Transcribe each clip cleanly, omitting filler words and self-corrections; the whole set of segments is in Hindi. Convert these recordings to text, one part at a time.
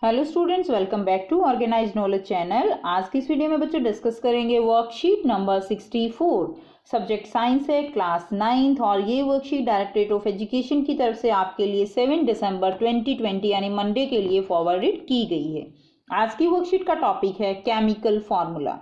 Hello students, welcome back to organize knowledge channel. आज की इस वीडियो में बच्चों डिस्कस करेंगे वर्कशीट नंबर 64। सब्जेक्ट साइंस है, क्लास 9th, और ये वर्कशीट डायरेक्टरेट ऑफ एजुकेशन की तरफ से आपके लिए 7 दिसंबर 2020 यानी मंडे के लिए फॉरवर्डेड की गई है। आज की वर्कशीट का टॉपिक है केमिकल फार्मूला।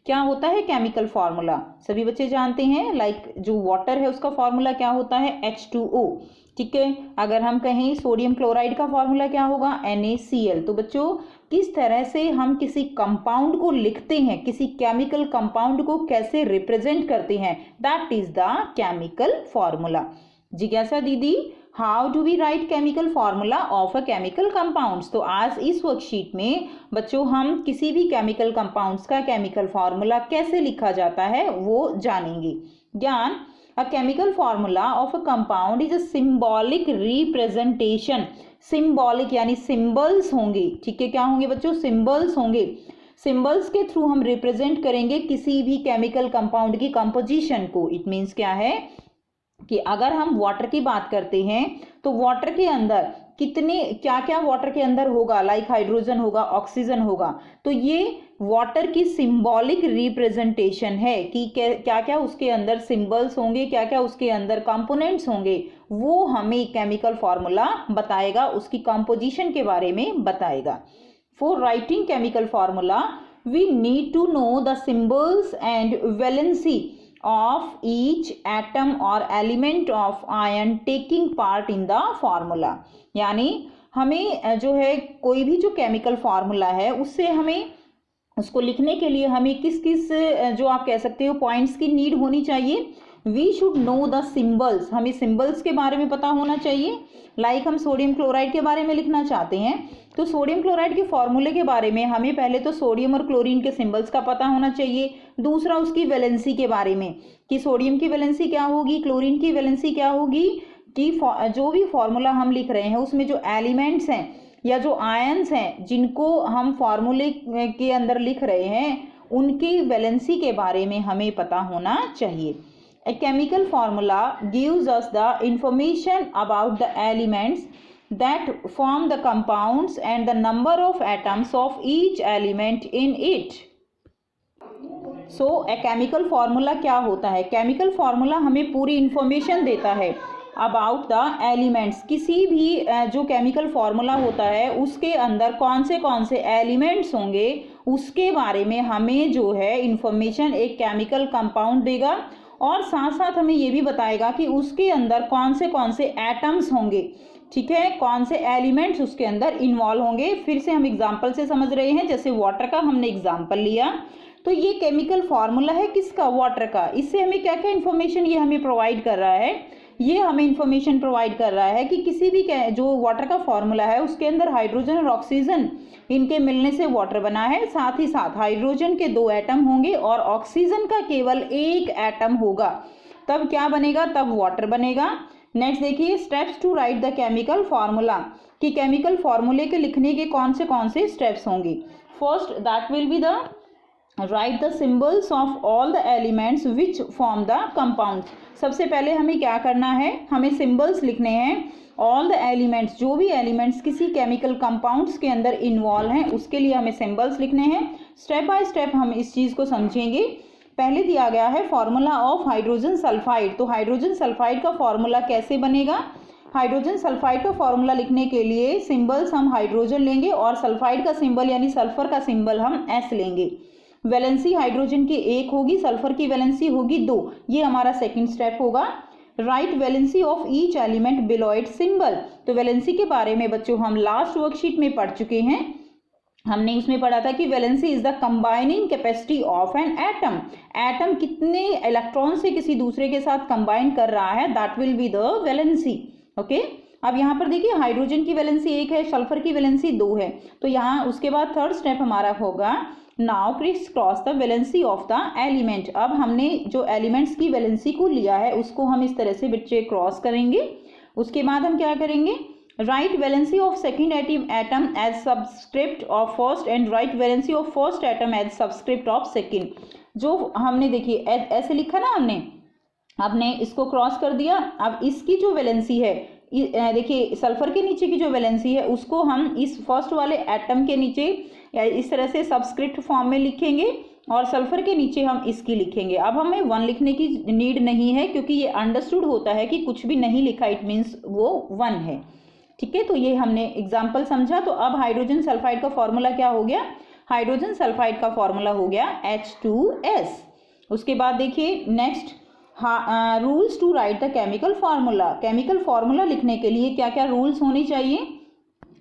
क्या होता है केमिकल फार्मूला? सभी बच्चे जानते हैं, लाइक जो वाटर है उसका फार्मूला क्या होता है? H2O। ठीक है, अगर हम कहें सोडियम क्लोराइड का फॉर्मूला क्या होगा? NaCl। तो बच्चों, किस तरह से हम किसी कंपाउंड को लिखते हैं, किसी केमिकल कंपाउंड को कैसे रिप्रेजेंट करते हैं, that is the chemical formula. जिज्ञासा दीदी, how do we write chemical formula of a chemical compounds? तो आज इस वर्कशीट में बच्चों हम किसी भी केमिकल कंपाउंड्स का केमिकल फार्मूला कैसे लिखा जाता है वो जानेंगे। ज्ञान, a chemical formula of a compound is a symbolic representation। symbolic यानी symbols होंगे। ठीक है, क्या होंगे बच्चों? symbols होंगे। symbols के थ्रू हम रिप्रेजेंट करेंगे किसी भी केमिकल कंपाउंड की कंपोजिशन को। इट मीन्स क्या है कि अगर हम वाटर की बात करते हैं तो वाटर के अंदर कितने क्या क्या वाटर के अंदर होगा, लाइक हाइड्रोजन होगा, ऑक्सीजन होगा। तो ये वाटर की सिंबॉलिक रिप्रेजेंटेशन है कि क्या क्या उसके अंदर सिंबल्स होंगे, क्या क्या उसके अंदर कंपोनेंट्स होंगे, वो हमें केमिकल फार्मूला बताएगा, उसकी कंपोजिशन के बारे में बताएगा। For writing chemical formula we need to know the symbols and valency of each atom or element of iron taking part in the formula। यानी हमें जो है कोई भी जो केमिकल फार्मूला है उससे हमें उसको लिखने के लिए हमें किस किस जो आप कह सकते हो पॉइंट्स की नीड होनी चाहिए। We should know the symbols, हमें सिंबल्स के बारे में पता होना चाहिए। लाइक हम सोडियम क्लोराइड के बारे में लिखना चाहते हैं तो सोडियम क्लोराइड के फॉर्मूले के बारे में हमें पहले तो सोडियम और क्लोरीन के सिंबल्स का पता होना चाहिए। दूसरा उसकी वैलेंसी के बारे में कि सोडियम की वैलेंसी क्या होगी, क्लोरीन की वैलेंसी क्या होगी, कि जो भी फॉर्मूला हम लिख रहे हैं उसमें जो एलिमेंट्स हैं या जो आयंस हैं जिनको हम फॉर्मूले के अंदर लिख रहे हैं उनकी वैलेंसी के बारे में हमें पता होना चाहिए। A chemical formula gives us the information about the elements that form the compounds and the number of atoms of each element in it। So a chemical formula क्या होता है? chemical formula हमें पूरी information देता है अबाउट द एलिमेंट्स। किसी भी जो केमिकल फार्मूला होता है उसके अंदर कौन से एलिमेंट्स होंगे उसके बारे में हमें जो है इंफॉर्मेशन एक केमिकल कंपाउंड देगा, और साथ साथ हमें ये भी बताएगा कि उसके अंदर कौन से एटम्स होंगे। ठीक है, कौन से एलिमेंट्स उसके अंदर इन्वॉल्व होंगे। फिर से हम एग्जाम्पल से समझ रहे हैं, जैसे वाटर का हमने एग्जाम्पल लिया तो ये केमिकल फार्मूला है किसका? वाटर का। इससे हमें क्या क्या इन्फॉर्मेशन ये हमें प्रोवाइड कर रहा है? ये हमें इंफॉर्मेशन प्रोवाइड कर रहा है कि किसी भी जो वाटर का फॉर्मूला है उसके अंदर हाइड्रोजन और ऑक्सीजन इनके मिलने से वाटर बना है। साथ ही साथ हाइड्रोजन के 2 एटम होंगे और ऑक्सीजन का केवल 1 एटम होगा, तब क्या बनेगा? तब वाटर बनेगा। नेक्स्ट देखिए, steps to write the chemical formula, कि केमिकल फार्मूले के लिखने के कौन से स्टेप्स होंगे। First that will be the write the symbols of all the elements which form the compound. सबसे पहले हमें क्या करना है? हमें सिंबल्स लिखने हैं ऑल द एलिमेंट्स, जो भी एलिमेंट्स किसी केमिकल कंपाउंड्स के अंदर इन्वॉल्व हैं उसके लिए हमें सिंबल्स लिखने हैं। स्टेप बाय स्टेप हम इस चीज़ को समझेंगे। पहले दिया गया है फॉर्मूला ऑफ हाइड्रोजन सल्फाइड। तो हाइड्रोजन सल्फाइड का फॉर्मूला कैसे बनेगा? हाइड्रोजन सल्फाइड का फॉर्मूला लिखने के लिए सिंबल्स हम हाइड्रोजन लेंगे और सल्फाइड का सिंबल यानी सल्फर का सिंबल हम S लेंगे। वैलेंसी हाइड्रोजन की 1 होगी, सल्फर की वैलेंसी होगी 2। ये हमारा सेकंड स्टेप होगा। Right valency of each element below it's symbol. तो वैलेंसी के बारे में बच्चों हम लास्ट वर्कशीट में पढ़ चुके हैं। हमने उसमें पढ़ा था कि valency is the combining capacity of an atom. Atom कितने इलेक्ट्रॉन से किसी दूसरे के साथ कंबाइन कर रहा है, that will be the valency. Okay, अब यहाँ पर देखिए हाइड्रोजन की वैलेंसी 1 है, सल्फर की वैलेंसी 2 है। तो यहाँ उसके बाद थर्ड स्टेप हमारा होगा now criss cross the valency of the element. अब हमने जो एलिमेंट्स की वैलेंसी को लिया है उसको हम इस तरह से बच्चे क्रॉस करेंगे। उसके बाद हम क्या करेंगे? Write valency of second atom as subscript of first and write valency of first atom as subscript of second. जो हमने देखिए ऐसे लिखा ना, हमने इसको क्रॉस कर दिया। अब इसकी जो वैलेंसी है देखिए सल्फर के नीचे की जो वैलेंसी है उसको हम इस फर्स्ट वाले एटम के नीचे या इस तरह से सबस्क्रिप्ट फॉर्म में लिखेंगे और सल्फर के नीचे हम इसकी लिखेंगे। अब हमें 1 लिखने की नीड नहीं है क्योंकि ये अंडरस्टूड होता है कि कुछ भी नहीं लिखा इट मीन्स वो 1 है। ठीक है, तो ये हमने एग्जाम्पल समझा। तो अब हाइड्रोजन सल्फाइड का फॉर्मूला क्या हो गया? हाइड्रोजन सल्फाइड का फॉर्मूला हो गया H2S। उसके बाद देखिए next rules to write the chemical formula. Chemical formula लिखने के लिए क्या क्या रूल्स होने चाहिए?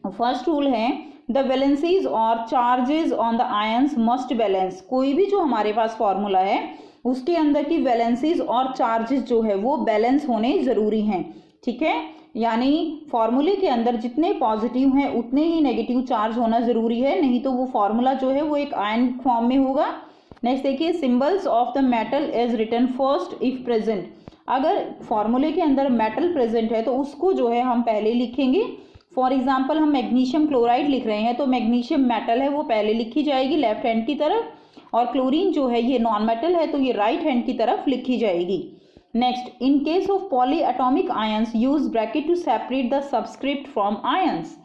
फर्स्ट रूल है द वैलेंसीज और charges on the ions must balance. कोई भी जो हमारे पास फार्मूला है उसके अंदर की वैलेंसीज और चार्जेस जो है वो बैलेंस होने जरूरी हैं। ठीक है, यानी फॉर्मूले के अंदर जितने पॉजिटिव हैं उतने ही नेगेटिव चार्ज होना जरूरी है, नहीं तो वो फॉर्मूला जो है वो एक आयन फॉर्म में होगा। नेक्स्ट देखिए symbols of the metal is written first if present. अगर फॉर्मूले के अंदर मेटल प्रेजेंट है तो उसको जो है हम पहले लिखेंगे। फॉर एग्जाम्पल हम मैग्नीशियम क्लोराइड लिख रहे हैं तो मैग्नीशियम मेटल है वो पहले लिखी जाएगी लेफ्ट हैंड की तरफ, और क्लोरीन जो है ये नॉन मेटल है तो ये राइट हैंड की तरफ लिखी जाएगी। Next in case of polyatomic ions use bracket to separate the subscript from ions.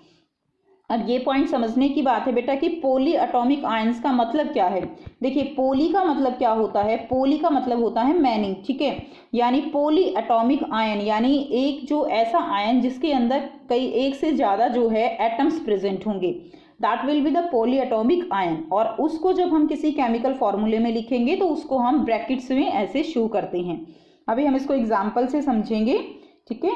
अब ये पॉइंट समझने की बात है बेटा कि पोली एटॉमिक आयंस का मतलब क्या है। देखिए पोली का मतलब क्या होता है? पोली का मतलब होता है मैनी। ठीक है, यानी पोली एटॉमिक आयन यानी एक जो ऐसा आयन जिसके अंदर कई एक से ज़्यादा जो है एटम्स प्रेजेंट होंगे, that will be the polyatomic ion. और उसको जब हम किसी केमिकल फॉर्मूले में लिखेंगे तो उसको हम ब्रैकेट्स में ऐसे शो करते हैं। अभी हम इसको एग्जाम्पल से समझेंगे। ठीक है,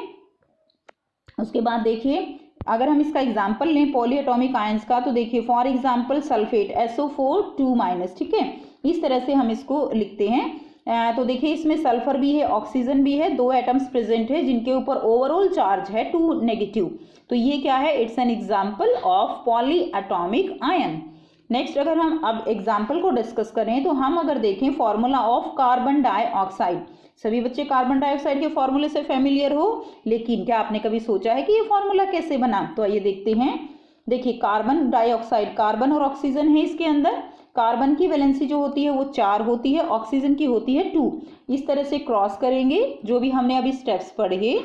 उसके बाद देखिए अगर हम इसका एग्जाम्पल लें पॉली एटॉमिक आयंस का तो देखिए फॉर एग्जाम्पल सल्फेट SO4 2-। ठीक है, इस तरह से हम इसको लिखते हैं। तो देखिए इसमें सल्फर भी है, ऑक्सीजन भी है, 2 एटम्स प्रेजेंट है जिनके ऊपर ओवरऑल चार्ज है 2 नेगेटिव। तो ये क्या है? It's an example of poly atomic ion. Next अगर हम अब एग्जाम्पल को डिस्कस करें तो हम अगर देखें फॉर्मूला ऑफ कार्बन डाइऑक्साइड। सभी बच्चे कार्बन डाइऑक्साइड के फॉर्मूले से फेमिलियर हो, लेकिन क्या आपने कभी सोचा है कि ये फॉर्मूला कैसे बना? तो आइए देखते हैं। देखिए कार्बन डाइऑक्साइड, कार्बन और ऑक्सीजन है इसके अंदर। कार्बन की वैलेंसी जो होती है वो 4 होती है, ऑक्सीजन की होती है 2। इस तरह से क्रॉस करेंगे जो भी हमने अभी स्टेप्स पढ़े।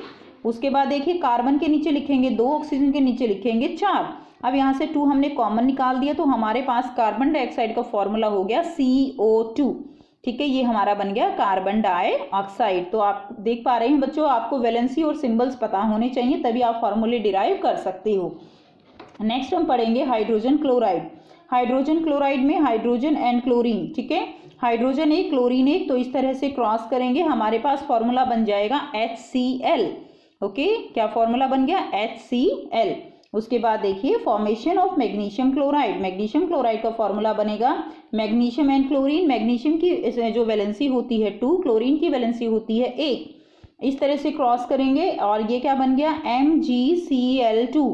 उसके बाद देखिए कार्बन के नीचे लिखेंगे 2, ऑक्सीजन के नीचे लिखेंगे 4। अब यहाँ से 2 हमने कॉमन निकाल दिया तो हमारे पास कार्बन डाइऑक्साइड का फॉर्मूला हो गया CO2। ठीक है, ये हमारा बन गया कार्बन डाइऑक्साइड। तो आप देख पा रहे हैं बच्चों, आपको वैलेंसी और सिंबल्स पता होने चाहिए तभी आप फॉर्मूले डिराइव कर सकते हो। नेक्स्ट हम पढ़ेंगे हाइड्रोजन क्लोराइड। हाइड्रोजन क्लोराइड में हाइड्रोजन एंड क्लोरीन। ठीक है, हाइड्रोजन एक क्लोरीन एक, तो इस तरह से क्रॉस करेंगे हमारे पास फॉर्मूला बन जाएगा HCl। ओके, क्या फॉर्मूला बन गया? HCl। उसके बाद देखिए formation of magnesium chloride. Magnesium chloride का फॉर्मूला बनेगा मैग्नीशियम एंड क्लोरीन। मैग्नीशियम की जो वैलेंसी होती है 2, क्लोरीन की वैलेंसी होती है 1। इस तरह से क्रॉस करेंगे और ये क्या बन गया? MgCl2।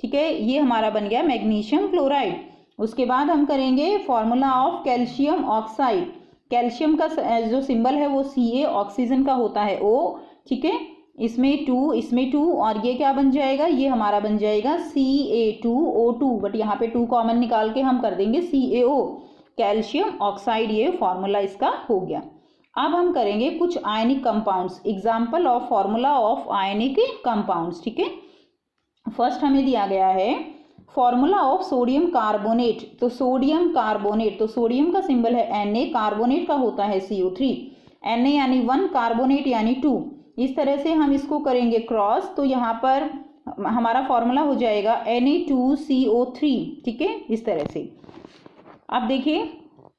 ठीक है, ये हमारा बन गया मैग्नीशियम क्लोराइड। उसके बाद हम करेंगे formula of calcium oxide. Calcium का जो सिंबल है वो Ca, ऑक्सीजन का होता है O। ठीक है, इसमें 2, इसमें 2, और ये क्या बन जाएगा? ये हमारा बन जाएगा Ca2O2, बट यहाँ पे 2 कॉमन निकाल के हम कर देंगे CaO, कैल्शियम ऑक्साइड। ये फॉर्मूला इसका हो गया। अब हम करेंगे कुछ ionic compounds. Example of formula of ionic compounds. ठीक है, फर्स्ट हमें दिया गया है फॉर्मूला ऑफ सोडियम कार्बोनेट। तो सोडियम कार्बोनेट, तो सोडियम का सिंबल है Na, कार्बोनेट का होता है CO3। Na यानी 1, कार्बोनेट यानी 2। इस तरह से हम इसको करेंगे क्रॉस, तो यहाँ पर हमारा फॉर्मूला हो जाएगा Na2CO3। ठीक है, इस तरह से। अब देखिए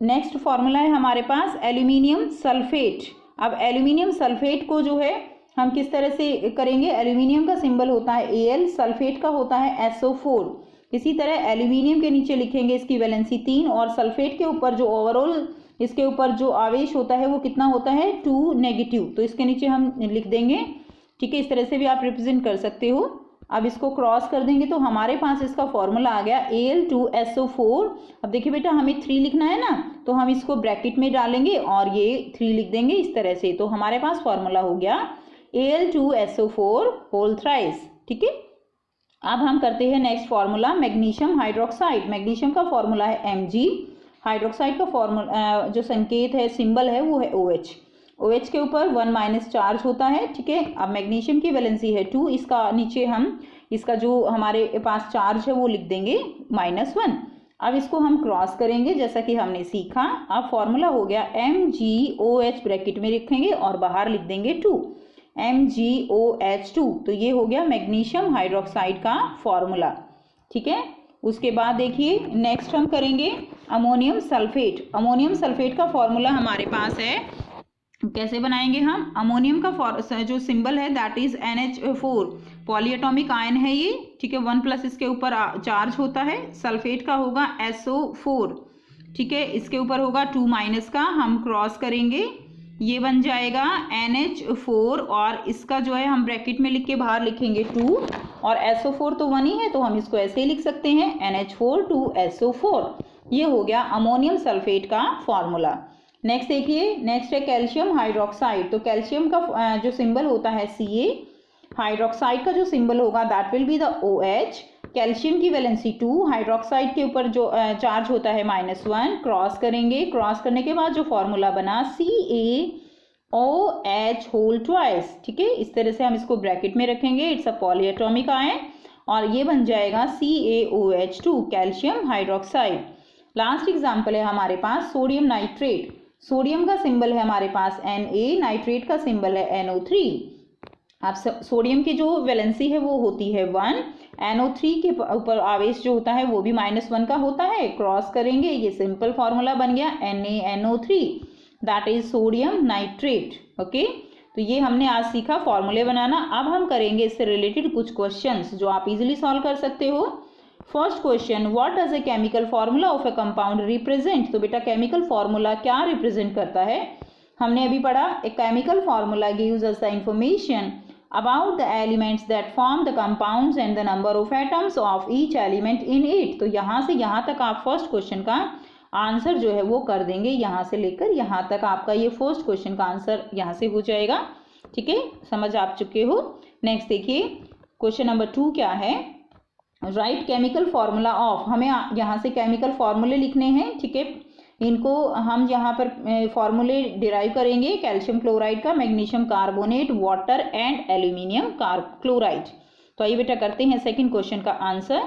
नेक्स्ट फॉर्मूला है हमारे पास एल्यूमिनियम सल्फेट। अब एल्यूमिनियम सल्फेट को जो है हम किस तरह से करेंगे? एल्यूमिनियम का सिंबल होता है Al, सल्फेट का होता है SO4। इसी तरह एल्यूमिनियम के नीचे लिखेंगे इसकी वैलेंसी 3, और सल्फेट के ऊपर जो ओवरऑल इसके ऊपर जो आवेश होता है वो कितना होता है? 2 नेगेटिव। तो इसके नीचे हम लिख देंगे। ठीक है, इस तरह से भी आप रिप्रेजेंट कर सकते हो। अब इसको क्रॉस कर देंगे तो हमारे पास इसका फॉर्मूला आ गया Al2SO4। अब देखिए बेटा हमें 3 लिखना है ना, तो हम इसको ब्रैकेट में डालेंगे और ये 3 लिख देंगे इस तरह से। तो हमारे पास फॉर्मूला हो गया Al2SO4 होल थ्राइस। ठीक है, अब हम करते हैं next formula magnesium hydroxide. Magnesium का फॉर्मूला है Mg। हाइड्रोक्साइड का फॉर्मूला जो संकेत है सिंबल है वो है OH। OH के ऊपर 1 माइनस चार्ज होता है, ठीक है। अब मैग्नीशियम की वैलेंसी है 2, इसका नीचे हम इसका जो हमारे पास चार्ज है वो लिख देंगे -1। अब इसको हम क्रॉस करेंगे जैसा कि हमने सीखा। अब फॉर्मूला हो गया MgOH, ब्रैकेट में लिखेंगे और बाहर लिख देंगे 2, MgOH2। तो ये हो गया मैग्नीशियम हाइड्रोक्साइड का फॉर्मूला, ठीक है। उसके बाद देखिए नेक्स्ट हम करेंगे अमोनियम सल्फेट। अमोनियम सल्फेट का फॉर्मूला हमारे पास है, कैसे बनाएंगे हम? अमोनियम का जो सिंबल है that is NH4, polyatomic ion है ये, ठीक है। 1+ इसके ऊपर चार्ज होता है। सल्फेट का होगा SO4, ठीक है। इसके ऊपर होगा 2- का, हम क्रॉस करेंगे, ये बन जाएगा NH4 और इसका जो है हम ब्रैकेट में लिख के बाहर लिखेंगे 2 और SO4 तो 1 ही है तो हम इसको ऐसे ही लिख सकते हैं NH4 2SO4। ये हो गया अमोनियम सल्फेट का फॉर्मूला। नेक्स्ट देखिए, नेक्स्ट है कैल्शियम हाइड्रोक्साइड। तो कैल्शियम का जो सिंबल होता है Ca, हाइड्रोक्साइड का जो सिंबल होगा that will be the OH। Calcium की वैलेंसी 2, हाइड्रोक्साइड के ऊपर जो चार्ज होता है -1, क्रॉस करेंगे, क्रॉस करने के बाद जो फॉर्मूला बना CaOH होल ट्वाइस, ठीक है। इस तरह से हम इसको ब्रैकेट में रखेंगे, इट्स अ पॉलीएटॉमिक आयन और ये बन जाएगा CaOH2, calcium hydroxide. Last example है हमारे पास सोडियम नाइट्रेट। सोडियम का सिंबल है हमारे पास Na, नाइट्रेट का सिंबल है NO3। अब सोडियम की जो वैलेंसी है वो होती है 1, NO3 के ऊपर आवेश जो होता है वो भी -1 का होता है, क्रॉस करेंगे, ये सिंपल फॉर्मूला बन गया NaNO3, that is sodium nitrate, okay. तो ये हमने आज सीखा फॉर्मूले बनाना। अब हम करेंगे इससे रिलेटेड कुछ क्वेश्चंस जो आप इजीली सॉल्व कर सकते हो। First question, what does a chemical formula of A compound represent? तो बेटा केमिकल फॉर्मूला क्या रिप्रेजेंट करता है? हमने अभी पढ़ा a chemical formula gives us the information about the elements that form the compounds and the number of atoms of each element in it। तो यहाँ से यहाँ तक आप फर्स्ट क्वेश्चन का आंसर जो है वो कर देंगे, यहाँ से लेकर यहाँ तक आपका ये फर्स्ट क्वेश्चन का आंसर यहाँ से हो जाएगा, ठीक है। समझ आप चुके हो। नेक्स्ट देखिए क्वेश्चन नंबर 2 क्या है? राइट केमिकल फॉर्मूला ऑफ, हमें यहाँ से केमिकल फॉर्मूले लिखने हैं, ठीक है। इनको हम यहाँ पर फॉर्मूले डिराइव करेंगे, कैल्शियम क्लोराइड का, magnesium carbonate, water and aluminium chloride. तो आइए बेटा करते हैं सेकंड क्वेश्चन का आंसर।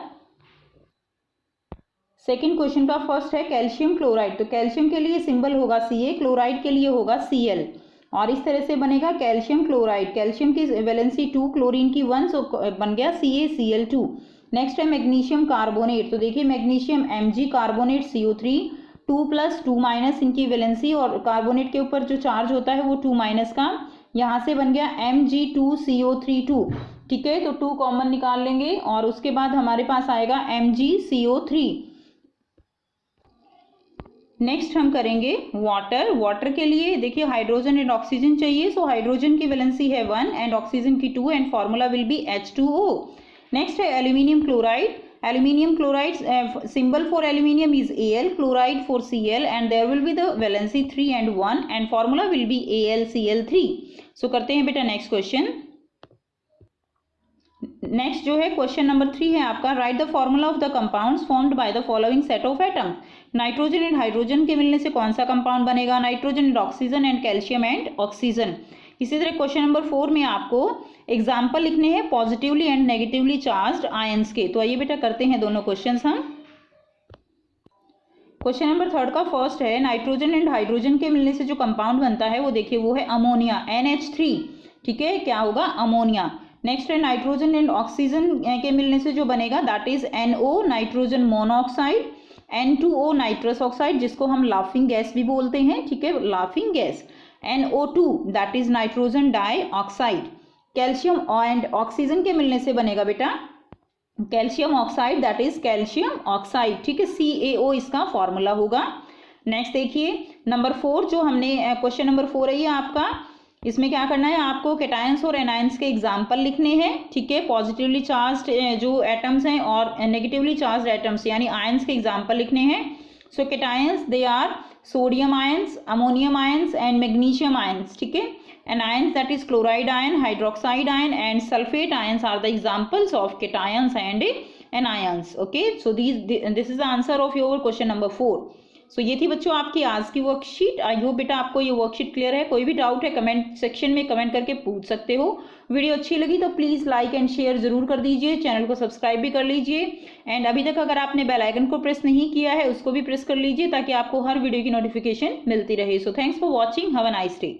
सेकंड क्वेश्चन का फर्स्ट है कैल्शियम क्लोराइड। तो कैल्शियम के लिए सिंबल होगा Ca, क्लोराइड के लिए होगा Cl और इस तरह से बनेगा कैल्शियम क्लोराइड। कैल्शियम की वैलेंसी 2, क्लोरीन की 1, सो बन गया CaCl2। नेक्स्ट है मैग्नीशियम कार्बोनेट। तो देखिए मैग्नीशियम Mg कार्बोनेट CO3, 2+, 2- इनकी वैलेंसी और कार्बोनेट के ऊपर जो चार्ज होता है वो 2- का, यहाँ से बन गया Mg2CO3 ठीक है। तो 2 कॉमन निकाल लेंगे और उसके बाद हमारे पास आएगा MgCO3। नेक्स्ट हम करेंगे वाटर। वाटर के लिए देखिए हाइड्रोजन एंड ऑक्सीजन चाहिए, सो हाइड्रोजन की वैलेंसी है 1 एंड ऑक्सीजन की 2 and formula will be H2O। Next है aluminium chloride. Aluminium chloride symbol for aluminium is Al, chloride for Cl and there will be the valency 3 and 1 and formula will be AlCl3। so करते हैं बेटा नेक्स्ट क्वेश्चन। नेक्स्ट जो है क्वेश्चन नंबर 3 है आपका, right the formula of the compounds formed by the following set of atom. Nitrogen and hydrogen के मिलने से कौन सा कंपाउंड बनेगा? Nitrogen and oxygen and calcium and oxygen. इसी तरह क्वेश्चन नंबर 4 में आपको एग्जाम्पल लिखने हैं positively and negatively charged ions के। तो आइए बेटा करते हैं दोनों क्वेश्चंस हम। क्वेश्चन नंबर 3 का फर्स्ट है, नाइट्रोजन एंड हाइड्रोजन के मिलने से जो कंपाउंड बनता है वो देखिए वो है अमोनिया, NH3, ठीक है। क्या होगा? अमोनिया। नेक्स्ट है नाइट्रोजन एंड ऑक्सीजन के मिलने से जो बनेगा that is NO, nitrogen monoxide, N2O, nitrous oxide, जिसको हम लाफिंग गैस भी बोलते हैं, ठीक है, laughing gas. NO2 that is nitrogen dioxide. Calcium and oxygen के मिलने से बनेगा बेटा calcium oxide, that is calcium oxide, ठीक है, CaO इसका फॉर्मूला होगा। नेक्स्ट देखिए नंबर 4 जो हमने क्वेश्चन नंबर 4 है ये आपका, इसमें क्या करना है आपको कैटायंस और एनायंस के एग्जाम्पल लिखने हैं, ठीक है। पॉजिटिवली चार्ज्ड जो एटम्स हैं और नेगेटिवली चार्ज्ड एटम्स यानी आयंस के एग्जाम्पल लिखने हैं। So cations they are sodium ions, ammonium ions and magnesium ions, ठीक है। And ions that is chloride ion, hydroxide ion and sulfate ions are the examples of cations and anions, okay। So this is the answer of your question number 4। सो ये थी बच्चों आपकी आज की वर्कशीट। आई होप बेटा आपको ये वर्कशीट क्लियर है। कोई भी डाउट है कमेंट सेक्शन में कमेंट करके पूछ सकते हो। वीडियो अच्छी लगी तो प्लीज़ लाइक एंड शेयर जरूर कर दीजिए, चैनल को सब्सक्राइब भी कर लीजिए एंड अभी तक अगर आपने बेल आइकन को प्रेस नहीं किया है उसको भी प्रेस कर लीजिए ताकि आपको हर वीडियो की नोटिफिकेशन मिलती रहे। So thanks for watching, have a nice day.